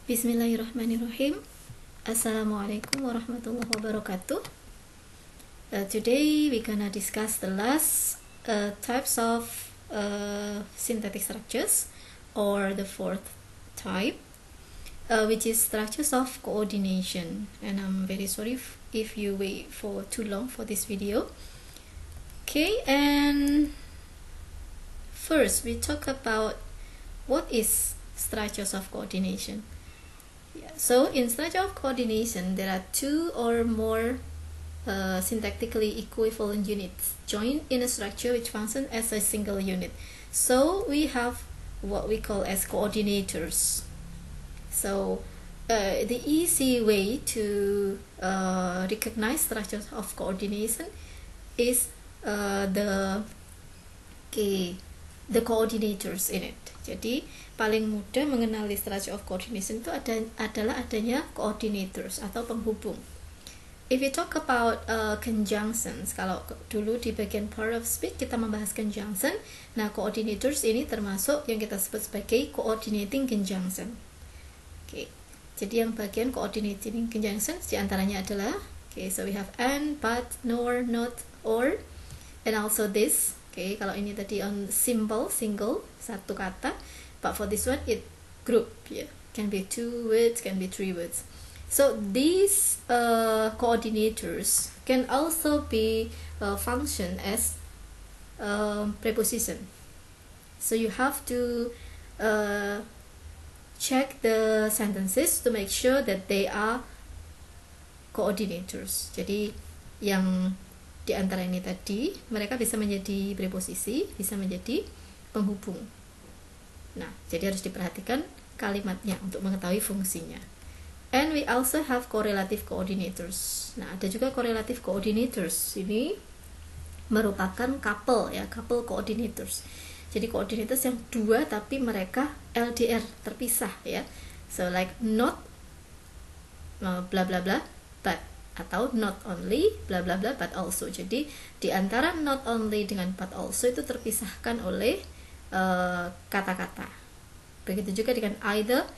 Bismillahirrahmanirrahim. Assalamualaikum warahmatullahi wabarakatuh. Today we're gonna discuss the last types of synthetic structures, or the fourth type, which is structures of coordination. And I'm very sorry if you wait for too long for this video. Okay, and first we talk about what is structures of coordination. So in structure of coordination, there are two or more syntactically equivalent units joined in a structure which function as a single unit. So we have what we call as coordinators. So the easy way to recognize structures of coordination is the coordinators in it. Jadi paling mudah mengenali structure of coordination itu adalah adanya coordinators atau penghubung. If you talk about conjunctions, kalau dulu di bagian part of speech kita membahas conjunction, nah coordinators ini termasuk yang kita sebut sebagai coordinating conjunction. Okay. Jadi yang bagian coordinating conjunctions diantaranya adalah, so we have and, but, nor, not, or, and also this. Kalau ini tadi on simple, single, satu kata, but for this one it group, can be two words, can be three words. So these coordinators can also be function as preposition. So you have to check the sentences to make sure that they are coordinators. Jadi yang di antara ini tadi, mereka bisa menjadi preposisi, bisa menjadi penghubung. Nah, jadi harus diperhatikan kalimatnya untuk mengetahui fungsinya. And we also have correlative coordinators. Nah, ada juga correlative coordinators. Ini merupakan couple coordinators. Jadi coordinators yang dua tapi mereka LDR, terpisah ya. So like not bla bla bla, but, atau not only bla bla bla but also. Jadi di antara not only dengan but also itu terpisahkan oleh kata-kata. Begitu juga dengan either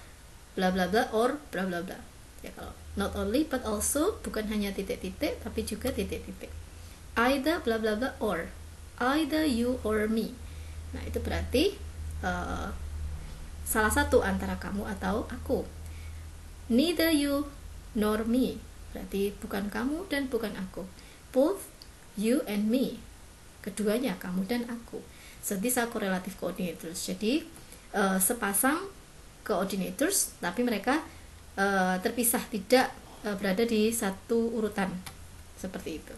bla bla bla or bla bla bla. Ya, kalau not only but also bukan hanya titik-titik tapi juga titik-titik. Either bla bla bla or, either you or me. Nah, itu berarti salah satu antara kamu atau aku. Neither you nor me, berarti bukan kamu dan bukan aku. Both you and me, keduanya kamu dan aku. So these are correlative coordinators. Jadi sepasang coordinators tapi mereka terpisah, tidak berada di satu urutan seperti itu.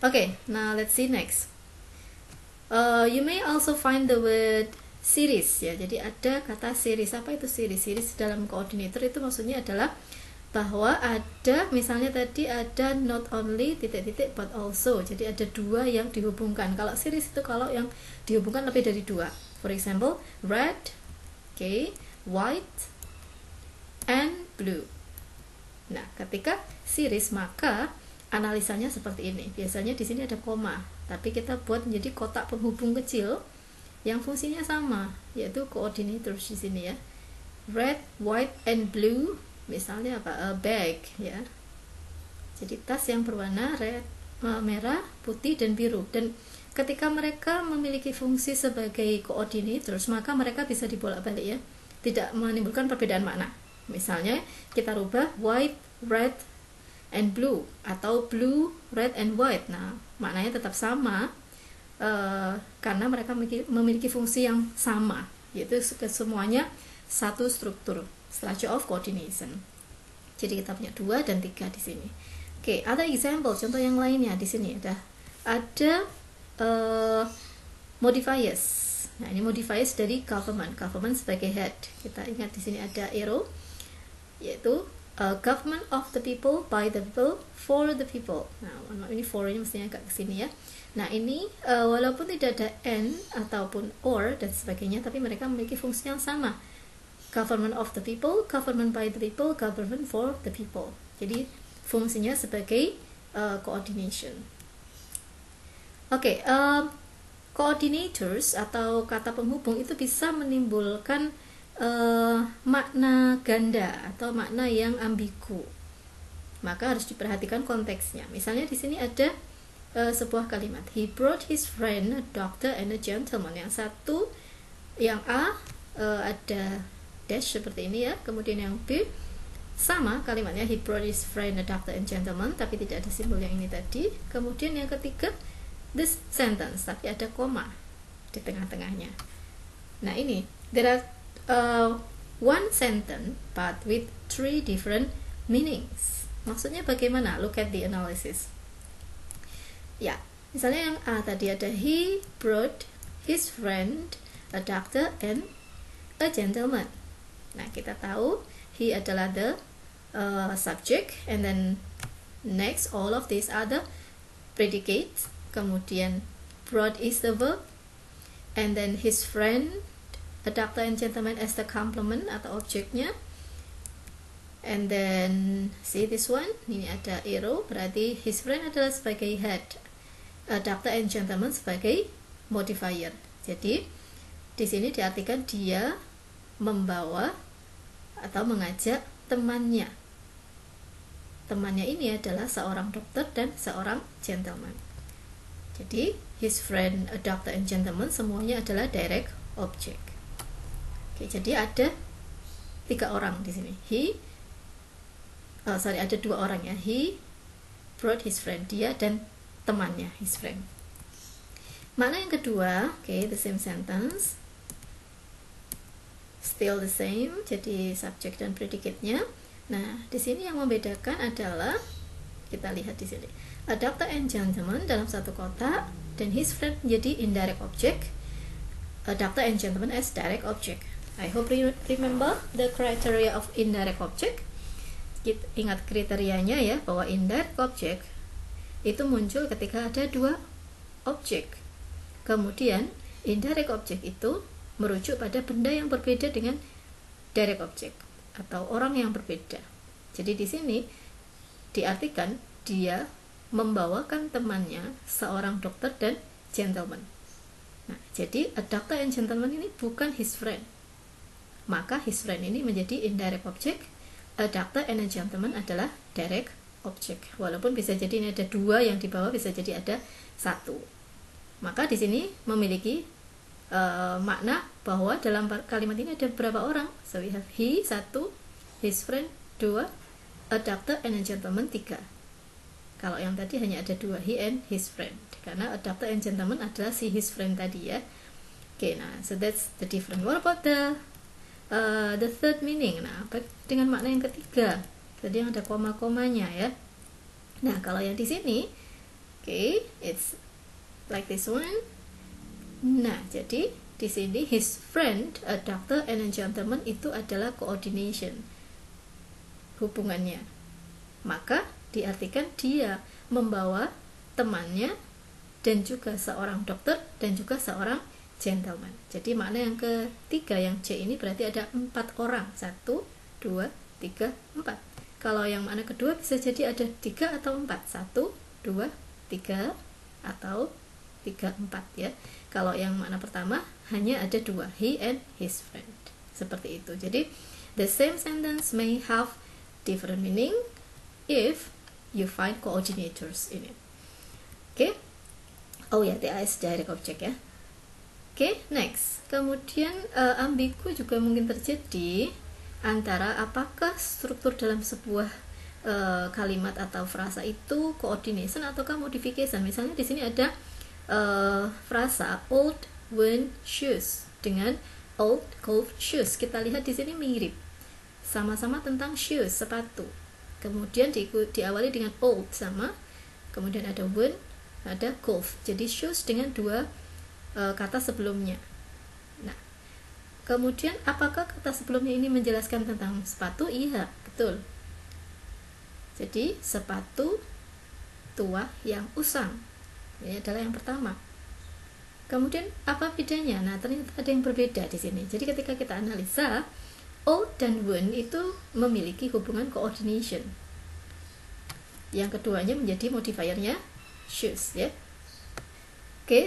Okay, now let's see next. You may also find the word series ya. Jadi ada kata series. Apa itu series? Series dalam coordinator itu maksudnya adalah bahwa ada, misalnya tadi ada not only titik-titik but also. Jadi ada dua yang dihubungkan. Kalau series itu kalau yang dihubungkan lebih dari dua. For example, red, white, and blue. Nah, ketika series maka analisanya seperti ini. Biasanya di sini ada koma, tapi kita buat menjadi kotak penghubung kecil yang fungsinya sama, yaitu coordinators di sini ya. Red, white, and blue. Misalnya apa? Bag ya. Jadi tas yang berwarna red, merah, putih, dan biru. Dan ketika mereka memiliki fungsi sebagai coordinators, maka mereka bisa dibolak-balik ya. Tidak menimbulkan perbedaan makna. Misalnya kita rubah white, red, and blue, atau blue, red, and white. Nah, maknanya tetap sama karena mereka memiliki fungsi yang sama, yaitu semuanya satu struktur, structure of coordination. Jadi kita punya 2 dan 3 di sini. Other example, contoh yang lainnya di sini ada modifiers. Nah, ini modifiers dari government. Government sebagai head. Kita ingat di sini ada arrow, yaitu government of the people, by the people, for the people. Nah, ini for ini mestinya agak kesini ya. Nah, ini walaupun tidak ada and ataupun or dan sebagainya, tapi mereka memiliki fungsi yang sama. Government of the people, government by the people, government for the people. Jadi fungsinya sebagai coordination. Coordinators atau kata penghubung itu bisa menimbulkan makna ganda atau makna yang ambigu, maka harus diperhatikan konteksnya. Misalnya di sini ada sebuah kalimat, he brought his friend a doctor and a gentleman. Yang satu, yang A ada dash seperti ini ya, kemudian yang B sama kalimatnya, he brought his friend a doctor and gentleman, tapi tidak ada simbol yang ini tadi. Kemudian yang ketiga, this sentence, tapi ada koma di tengah-tengahnya. Nah ini, there are one sentence but with 3 different meanings. Maksudnya bagaimana? Look at the analysis. Ya, misalnya yang A tadi ada, he brought his friend a doctor and a gentleman. Nah, kita tahu he adalah the subject, and then next all of these are the predicates. Kemudian brought is the verb, and then his friend a doctor and gentleman as the complement atau objeknya. And then see this one, ini ada arrow, berarti his friend adalah sebagai head, a doctor and gentleman sebagai modifier. Jadi di sini diartikan dia membawa atau mengajak temannya. Temannya ini adalah seorang dokter dan seorang gentleman. Jadi his friend, a doctor and gentleman semuanya adalah direct object. Oke, jadi ada 3 orang di sini. Ada 2 orang ya. He brought his friend, dia dan temannya, his friend. Makna yang kedua, the same sentence, still the same, jadi subjek dan predicate-nya. Nah, di sini yang membedakan adalah, kita lihat di sini, a doctor and gentleman dalam satu kotak, dan his friend menjadi indirect object, a doctor and gentleman as direct object. I hope you remember the criteria of indirect object. Kita ingat kriterianya ya, bahwa indirect object itu muncul ketika ada 2 objek. Kemudian indirect object itu merujuk pada benda yang berbeda dengan direct object atau orang yang berbeda. Jadi di sini diartikan dia membawakan temannya, seorang dokter dan gentleman. Nah, jadi a doctor and gentleman ini bukan his friend. Maka his friend ini menjadi indirect object. A doctor and a gentleman adalah direct object. Walaupun bisa jadi ini ada 2 yang di bawah, bisa jadi ada 1. Maka di sini memiliki makna bahwa dalam kalimat ini ada berapa orang. So we have he 1, his friend 2, a doctor and a gentleman 3. Kalau yang tadi hanya ada 2, he and his friend. Karena a doctor and gentleman adalah si his friend tadi ya. Oke, nah so that's the different. What about the third meaning? Nah, apa dengan makna yang ketiga? Tadi yang ada koma-komanya ya. Nah, kalau yang di sini, it's like this one. Nah, jadi di sini his friend, a doctor and a gentleman itu adalah coordination hubungannya. Maka diartikan dia membawa temannya dan juga seorang dokter dan juga seorang gentleman. Jadi makna yang ketiga, yang C ini berarti ada 4 orang. 1, 2, 3, 4. Kalau yang makna kedua bisa jadi ada 3 atau 4. 1, 2, 3 atau 3, 4 ya. Kalau yang makna pertama hanya ada 2, he and his friend. Seperti itu. Jadi the same sentence may have different meaning if you find coordinators in it. Okay? Oh ya, yeah, TAS direct object ya. Oke, next. Kemudian ambigu juga mungkin terjadi antara apakah struktur dalam sebuah kalimat atau frasa itu coordination ataukah modification. Misalnya di sini ada frasa old worn shoes dengan old golf shoes. Kita lihat di sini mirip, sama-sama tentang shoes, sepatu. Kemudian diawali dengan old sama, kemudian ada worn, ada golf. Jadi shoes dengan 2 kata sebelumnya. Nah, kemudian apakah kata sebelumnya ini menjelaskan tentang sepatu? Iya, betul. Jadi sepatu tua yang usang, ini adalah yang pertama. Kemudian apa bedanya? Nah, ternyata ada yang berbeda di sini. Jadi ketika kita analisa, old dan worn itu memiliki hubungan coordination. Yang keduanya menjadi modifiernya shoes ya.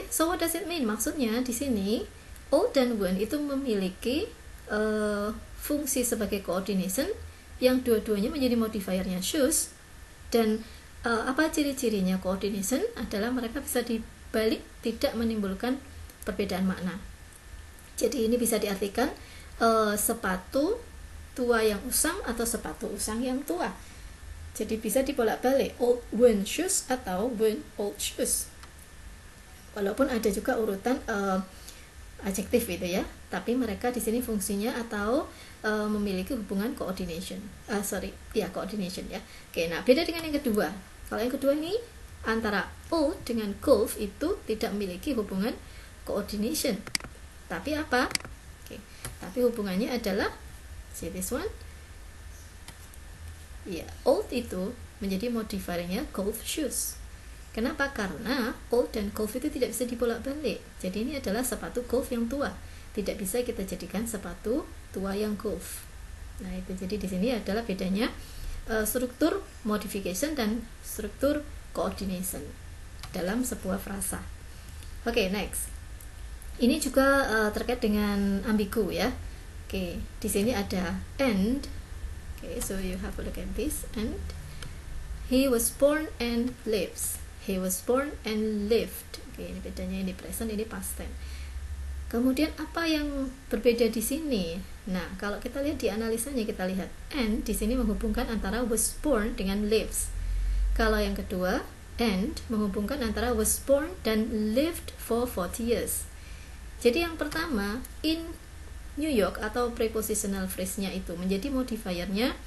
So what does it mean? Maksudnya di sini old dan worn itu memiliki fungsi sebagai coordination yang dua-duanya menjadi modifiernya shoes. Dan apa ciri-cirinya coordination adalah mereka bisa dibalik, tidak menimbulkan perbedaan makna. Jadi ini bisa diartikan sepatu tua yang usang atau sepatu usang yang tua. Jadi bisa dibolak-balik, old worn shoes atau worn old shoes. Walaupun ada juga urutan adjektif itu ya, tapi mereka di sini fungsinya atau memiliki hubungan coordination. Coordination ya. Oke, nah beda dengan yang kedua. Kalau yang kedua ini antara old dengan golf itu tidak memiliki hubungan coordination. Tapi apa? Oke, tapi hubungannya adalah see this one. Ya, old itu menjadi modifiernya golf shoes. Kenapa? Karena old dan golf itu tidak bisa dibolak-balik. Jadi ini adalah sepatu golf yang tua. Tidak bisa kita jadikan sepatu tua yang golf. Nah, itu jadi di sini adalah bedanya struktur modification dan struktur coordination dalam sebuah frasa. Oke, next. Ini juga terkait dengan ambigu ya. Oke, di sini ada and. Oke, so you have a look at this and. He was born and lives. He was born and lived. Oke, ini bedanya, ini present, ini past tense. Kemudian apa yang berbeda di sini? Nah, kalau kita lihat di analisanya, kita lihat and di sini menghubungkan antara was born dengan lives. Kalau yang kedua, and menghubungkan antara was born dan lived for 40 years. Jadi yang pertama, in New York atau prepositional phrase-nya itu menjadi modifiernya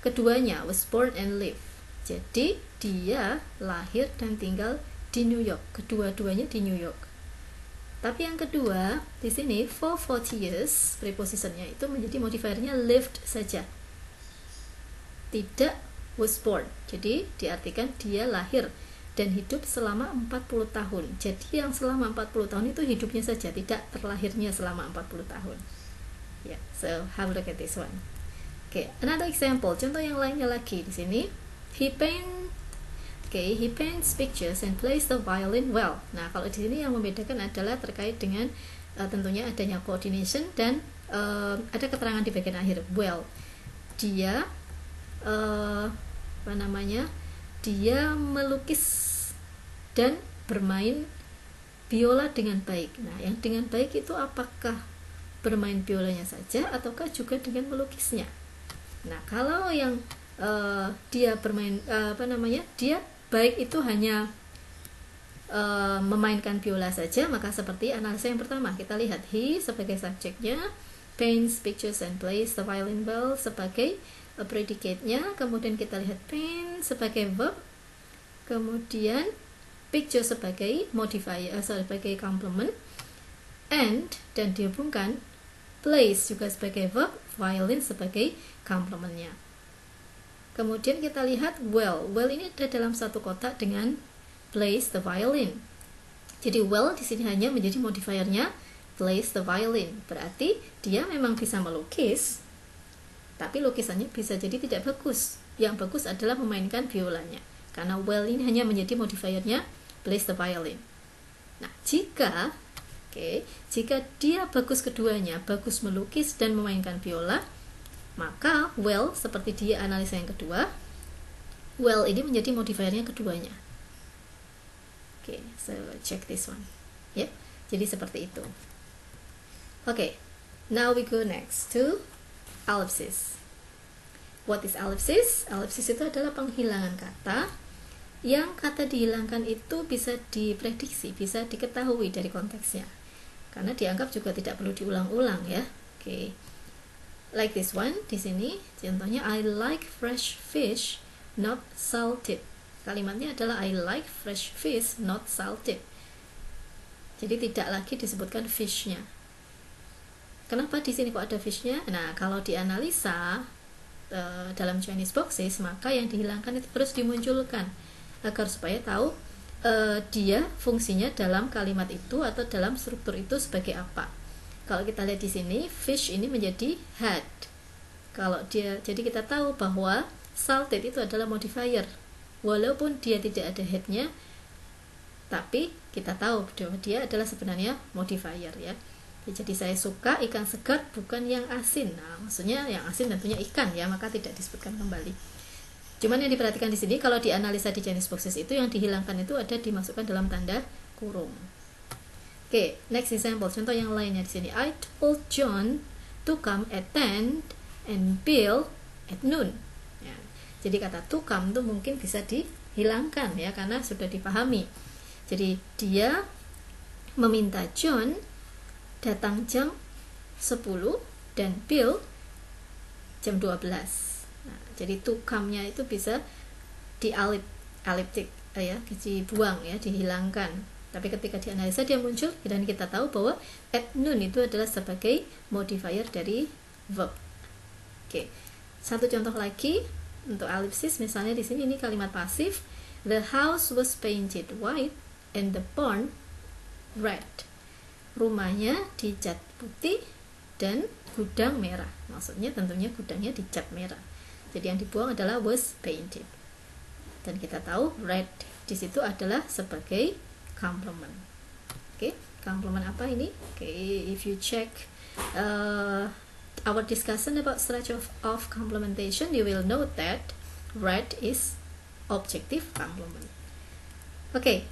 keduanya, was born and live. Jadi dia lahir dan tinggal di New York, kedua-duanya di New York. Tapi yang kedua, di sini for 40 years prepositionnya itu menjadi modifiernya lived saja. Tidak was born. Jadi diartikan dia lahir dan hidup selama 40 tahun. Jadi yang selama 40 tahun itu hidupnya saja, tidak terlahirnya selama 40 tahun. Ya, so have a look at this one. Okay, another example. Contoh yang lainnya lagi di sini. He paints pictures and plays the violin well. Nah, kalau di sini yang membedakan adalah terkait dengan tentunya adanya coordination dan ada keterangan di bagian akhir well. Dia dia melukis dan bermain biola dengan baik. Nah, yang dengan baik itu apakah bermain biolanya saja ataukah juga dengan melukisnya? Nah, kalau yang dia bermain dia baik itu hanya memainkan biola saja, maka seperti analisa yang pertama, kita lihat he sebagai subjeknya, paints pictures and plays the violin well sebagai predicate-nya, kemudian kita lihat paint sebagai verb, kemudian picture sebagai modifier sebagai complement, and dan dihubungkan plays juga sebagai verb, violin sebagai complement-nya. Kemudian kita lihat well ini ada dalam satu kotak dengan plays the violin. Jadi well di sini hanya menjadi modifiernya plays the violin. Berarti dia memang bisa melukis, tapi lukisannya bisa jadi tidak bagus. Yang bagus adalah memainkan biolanya. Karena well ini hanya menjadi modifiernya plays the violin. Nah, jika dia bagus keduanya, bagus melukis dan memainkan biola, maka well seperti dia analisa yang kedua, well ini menjadi modifiernya keduanya. So check this one. Jadi seperti itu. Now we go next to ellipsis. What is ellipsis? Ellipsis itu adalah penghilangan kata. Yang kata dihilangkan itu bisa diprediksi, bisa diketahui dari konteksnya. Karena dianggap juga tidak perlu diulang-ulang ya. Like this one di sini contohnya, I like fresh fish not salted. Kalimatnya adalah I like fresh fish not salted. Jadi tidak lagi disebutkan fish-nya. Kenapa di sini kok ada fish-nya? Nah, kalau dianalisa dalam Chinese boxes, maka yang dihilangkan itu terus dimunculkan agar supaya tahu dia fungsinya dalam kalimat itu atau dalam struktur itu sebagai apa. Kalau kita lihat di sini, fish ini menjadi had. Jadi kita tahu bahwa salted itu adalah modifier. Walaupun dia tidak ada headnya, tapi kita tahu bahwa dia adalah sebenarnya modifier ya. Jadi saya suka ikan segar bukan yang asin. Nah, maksudnya yang asin tentunya ikan ya, maka tidak disebutkan kembali. Cuman yang diperhatikan di sini kalau dianalisa di Chinese boxes itu yang dihilangkan itu ada dimasukkan dalam tanda kurung. Oke, next example. Contoh yang lainnya di sini. I told John to come at 10 and Bill at noon. Ya, jadi kata to come itu mungkin bisa dihilangkan ya karena sudah dipahami. Jadi dia meminta John datang jam 10 dan Bill jam 12. Nah, jadi to come-nya itu bisa elliptic ya, dibuang ya, dihilangkan. Tapi ketika dianalisa dia muncul dan kita tahu bahwa at noon itu adalah sebagai modifier dari verb. Oke. Satu contoh lagi untuk ellipsis, misalnya di sini ini kalimat pasif. The house was painted white and the barn red. Rumahnya dicat putih dan gudang merah. Maksudnya tentunya gudangnya dicat merah. Jadi yang dibuang adalah was painted. Dan kita tahu red di situ adalah sebagai complement. Oke, complement apa ini? Oke, if you check our discussion about structure of complementation, you will note that red is objective complement. Oke,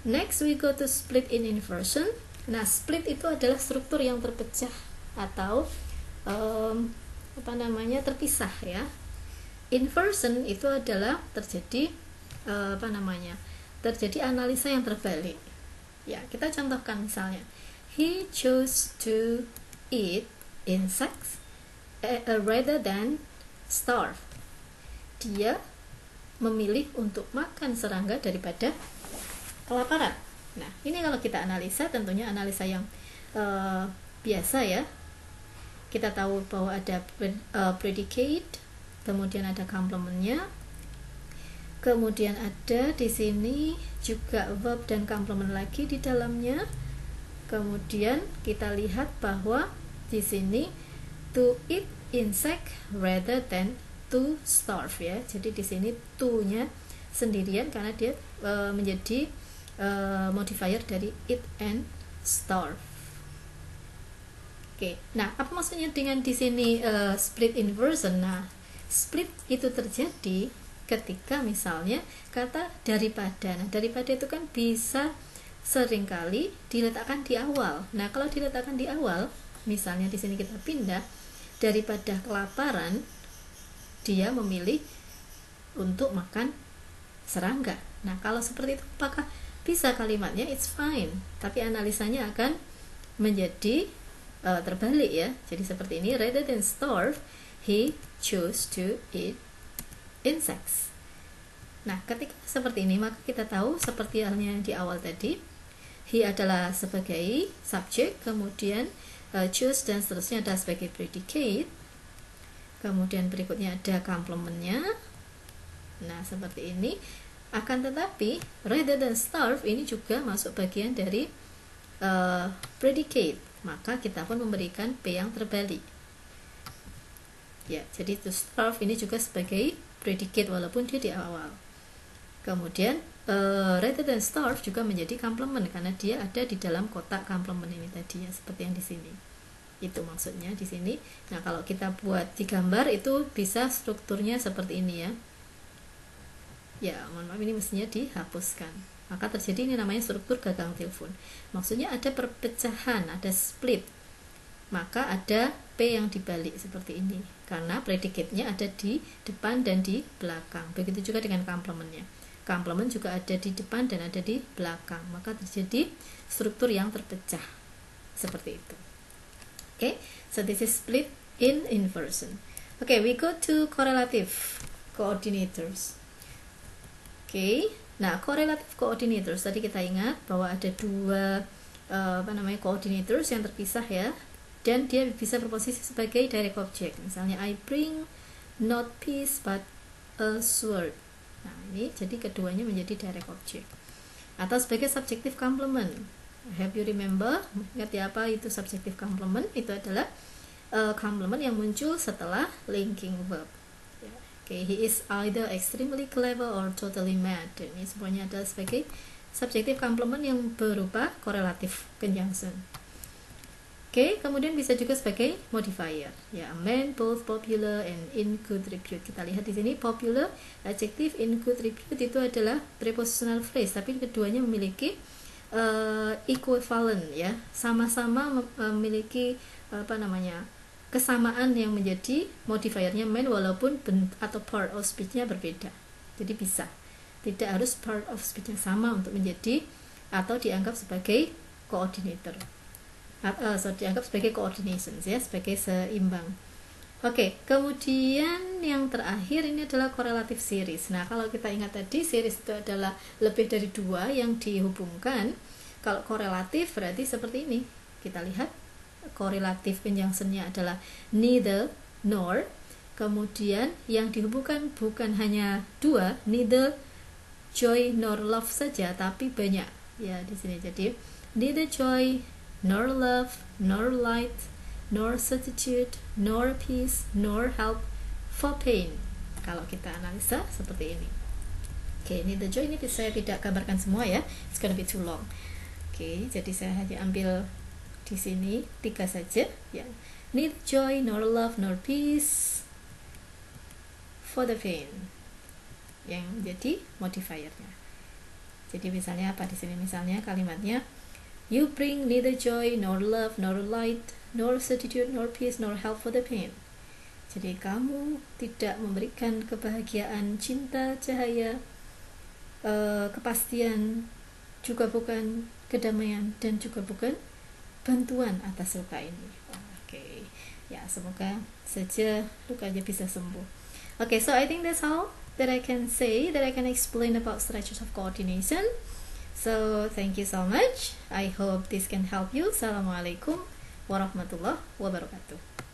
next we go to split in inversion. Nah, split itu adalah struktur yang terpecah atau terpisah ya. Inversion itu adalah terjadi terjadi analisa yang terbalik. Ya, kita contohkan misalnya, he chose to eat insects rather than starve. Dia memilih untuk makan serangga daripada kelaparan. Nah, ini kalau kita analisa, tentunya analisa yang biasa ya. Kita tahu bahwa ada predicate, kemudian ada complementnya, kemudian ada di sini juga verb dan complement lagi di dalamnya. Kemudian kita lihat bahwa di sini to eat insect rather than to starve ya. Jadi di sini to-nya sendirian karena dia menjadi modifier dari eat and starve. Oke, nah apa maksudnya dengan di sini split inversion? Nah, split itu terjadi ketika misalnya kata daripada. Nah, daripada itu kan bisa seringkali diletakkan di awal. Nah, kalau diletakkan di awal, misalnya di sini kita pindah daripada kelaparan, dia memilih untuk makan serangga. Nah, kalau seperti itu apakah bisa kalimatnya? It's fine, tapi analisanya akan menjadi terbalik ya. Jadi seperti ini, rather than starve, he chose to eat insects. Nah, ketika seperti ini maka kita tahu seperti halnya di awal tadi, he adalah sebagai subjek, kemudian choose dan seterusnya adalah sebagai predicate, kemudian berikutnya ada complementnya. Nah, seperti ini. Akan tetapi rather than starve ini juga masuk bagian dari predicate, maka kita pun memberikan P yang terbalik ya. Jadi to starve ini juga sebagai predicate walaupun dia di awal. Kemudian rather than starve juga menjadi complement karena dia ada di dalam kotak complement ini tadi ya, seperti yang di sini. Itu maksudnya di sini. Nah, kalau kita buat di gambar itu bisa strukturnya seperti ini ya. Ya, mohon maaf ini mestinya dihapuskan. Maka terjadi ini namanya struktur gagang telepon. Maksudnya ada perpecahan, ada split. Maka ada P yang dibalik seperti ini. Karena predicate-nya ada di depan dan di belakang. Begitu juga dengan complement-nya. Complement juga ada di depan dan ada di belakang. Maka terjadi struktur yang terpecah. Seperti itu. Okay, so this is split in inversion. Okay, we go to correlative coordinators. Oke, nah correlative coordinators tadi kita ingat bahwa ada dua coordinators yang terpisah ya, dan dia bisa berposisi sebagai direct object. Misalnya I bring not peace but a sword. Nah ini jadi keduanya menjadi direct object. Atau sebagai subjective complement. Have you remember? Ingat ya apa itu subjective complement? Itu adalah complement yang muncul setelah linking verb. Okay, he is either extremely clever or totally mad. Ini semuanya adalah sebagai subjective complement yang berupa correlative conjunction. Oke, kemudian bisa juga sebagai modifier. Ya, a man both popular and in good repute. Kita lihat di sini popular, adjective, in good repute itu adalah prepositional phrase, tapi keduanya memiliki equivalent ya, sama-sama memiliki kesamaan yang menjadi modifiernya man walaupun atau part of speech-nya berbeda. Jadi bisa. Tidak harus part of speech-nya sama untuk menjadi atau dianggap sebagai coordinator. Dianggap sebagai coordinations ya, sebagai seimbang. Oke, kemudian yang terakhir ini adalah correlative series. Nah, kalau kita ingat tadi series itu adalah lebih dari 2 yang dihubungkan. Kalau korelatif berarti seperti ini. Kita lihat correlative conjunction-nya adalah neither nor. Kemudian yang dihubungkan bukan hanya 2, neither joy nor love saja, tapi banyak ya di sini. Jadi neither joy nor love, nor light, nor certitude, nor peace, nor help for pain. Kalau kita analisa seperti ini. Oke, ini the joy ini saya tidak gambarkan semua ya. It's gonna be too long. Oke, jadi saya hanya ambil di sini 3 saja ya. Neither joy, nor love, nor peace for the pain. Yang jadi modifiernya. Jadi misalnya apa di sini? Misalnya kalimatnya you bring neither joy, nor love, nor light, nor certitude, nor peace, nor help for the pain. Jadi kamu tidak memberikan kebahagiaan, cinta, cahaya, kepastian, juga bukan kedamaian, dan juga bukan bantuan atas luka ini. Oke, ya semoga saja lukanya bisa sembuh. Okay, so I think that's all that I can say, that I can explain about structures of coordination. So thank you so much. I hope this can help you. Assalamualaikum warahmatullahi wabarakatuh.